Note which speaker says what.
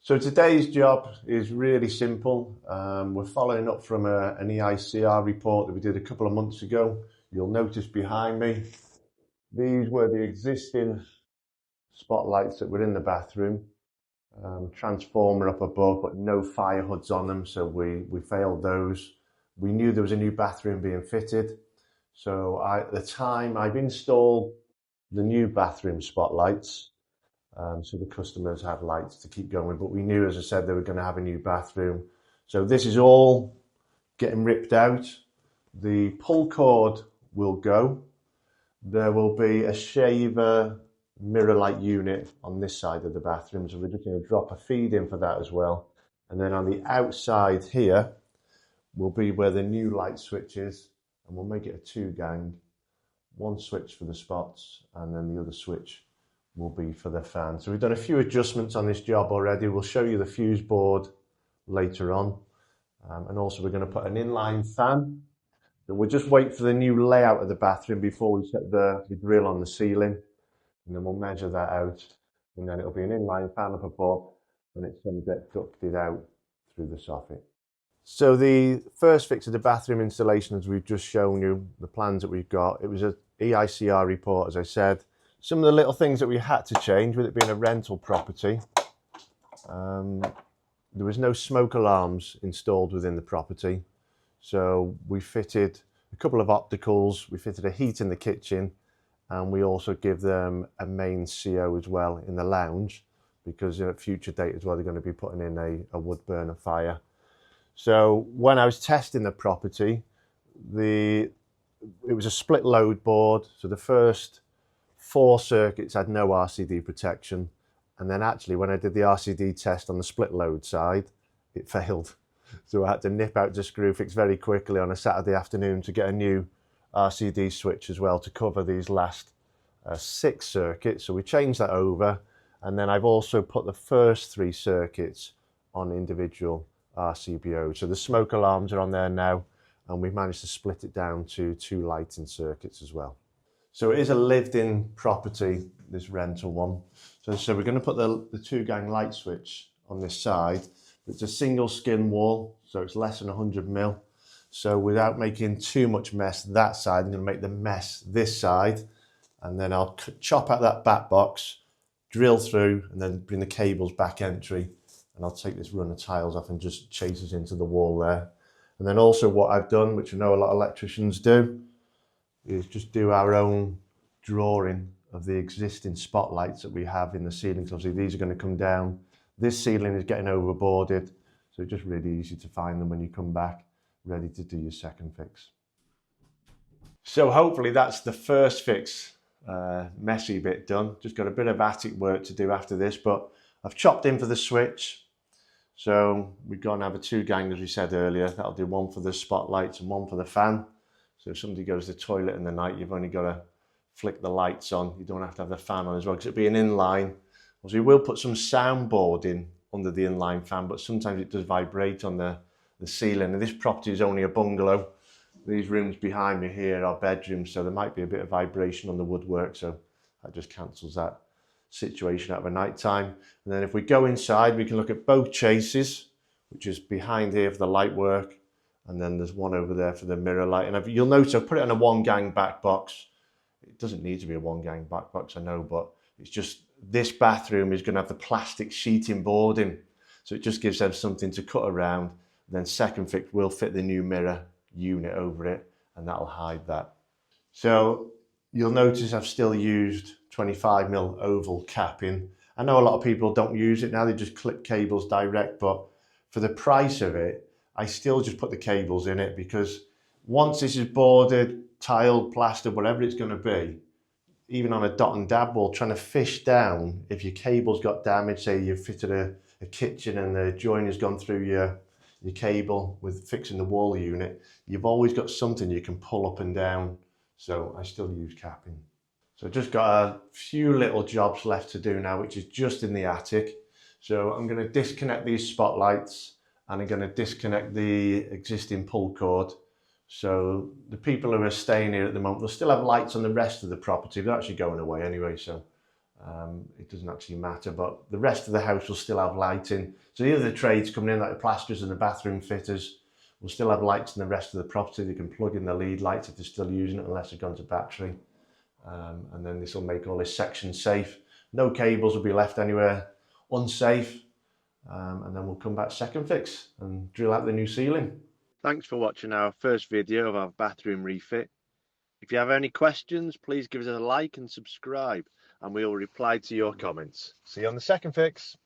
Speaker 1: So today's job is really simple. We're following up from an EICR report that we did a couple of months ago. You'll notice behind me, these were the existing spotlights that were in the bathroom. Transformer up above, but no fire hoods on them, so we failed those. We knew there was a new bathroom being fitted. So at the time, I've installed the new bathroom spotlights. So the customers have lights to keep going, but we knew, as I said, they were going to have a new bathroom. So this is all getting ripped out. The pull cord will go. There will be a shaver mirror light unit on this side of the bathroom, so we're just going to drop a feed in for that as well. And then on the outside here will be where the new light switch is, and we'll make it a 2-gang. One switch for the spots, and then the other switch will be for the fan. So we've done a few adjustments on this job already. We'll show you the fuse board later on. And also we're going to put an inline fan. So we'll just wait for the new layout of the bathroom before we set the grill on the ceiling. And then we'll measure that out. And then it'll be an inline fan up above, and it's going to get ducted out through the soffit. So the first fix of the bathroom installation, as we've just shown you, the plans that we've got, it was an EICR report, as I said. Some of the little things that we had to change, with it being a rental property, there was no smoke alarms installed within the property. So we fitted a couple of opticals, we fitted a heat in the kitchen, and we also give them a main CO as well in the lounge, because at a future date as well, they're going to be putting in a wood burner fire. So when I was testing the property, it was a split load board. So the first 4 circuits had no RCD protection, and then actually when I did the RCD test on the split load side, it failed. So I had to nip out to Screwfix very quickly on a Saturday afternoon to get a new RCD switch as well to cover these last 6 circuits. So we changed that over, and then I've also put the first 3 circuits on individual RCBOs. So the smoke alarms are on there now, and we've managed to split it down to 2 lighting circuits as well. So it is a lived-in property, this rental one. So we're going to put the 2-gang light switch on this side. It's a single skin wall, so it's less than 100 mil. So without making too much mess that side, I'm going to make the mess this side, and then I'll chop out that back box, drill through, and then bring the cables back entry, and I'll take this run of tiles off and just chase it into the wall there. And then also what I've done, which I know a lot of electricians do, is just do our own drawing of the existing spotlights that we have in the ceilings. Obviously these are going to come down. This ceiling is getting overboarded, so it's just really easy to find them when you come back, ready to do your second fix. So hopefully that's the first fix, messy bit done. Just got a bit of attic work to do after this, but I've chopped in for the switch. So we're going to have a 2-gang, as we said earlier. That'll do one for the spotlights and one for the fan. So if somebody goes to the toilet in the night, you've only got to flick the lights on. You don't have to have the fan on as well, because it'll be an inline. Also, we will put some soundboard in under the inline fan, but sometimes it does vibrate on the ceiling. And this property is only a bungalow. These rooms behind me here are bedrooms, so there might be a bit of vibration on the woodwork, so that just cancels that situation out of a night time. And then if we go inside, we can look at both chases, which is behind here for the light work, and then there's one over there for the mirror light. And you'll notice I've put it on a 1-gang back box. It doesn't need to be a 1-gang back box, I know, but it's just this bathroom is going to have the plastic sheeting boarding, so it just gives them something to cut around. Then second fix will fit the new mirror unit over it, and that'll hide that. So you'll notice I've still used 25mm oval capping. I know a lot of people don't use it now, they just clip cables direct, but for the price of it, I still just put the cables in it, because once this is boarded, tiled, plastered, whatever it's going to be, even on a dot and dab wall, trying to fish down, if your cable's got damaged, say you've fitted a kitchen and the join has gone through your cable with fixing the wall unit, you've always got something you can pull up and down. So I still use capping. So I've just got a few little jobs left to do now, which is just in the attic. So I'm going to disconnect these spotlights, and I'm going to disconnect the existing pull cord. So the people who are staying here at the moment, they'll still have lights on the rest of the property. They're actually going away anyway, so It doesn't actually matter, but the rest of the house will still have lighting. So the other trades coming in, like the plasterers and the bathroom fitters, will still have lights in the rest of the property. They can plug in the lead lights if they're still using it, unless they've gone to battery. And then this will make all this section safe. No cables will be left anywhere unsafe. And then we'll come back second fix and drill out the new ceiling. Thanks for watching our first video of our bathroom refit. If you have any questions, please give us a like and subscribe, and we will reply to your comments. See you on the second fix.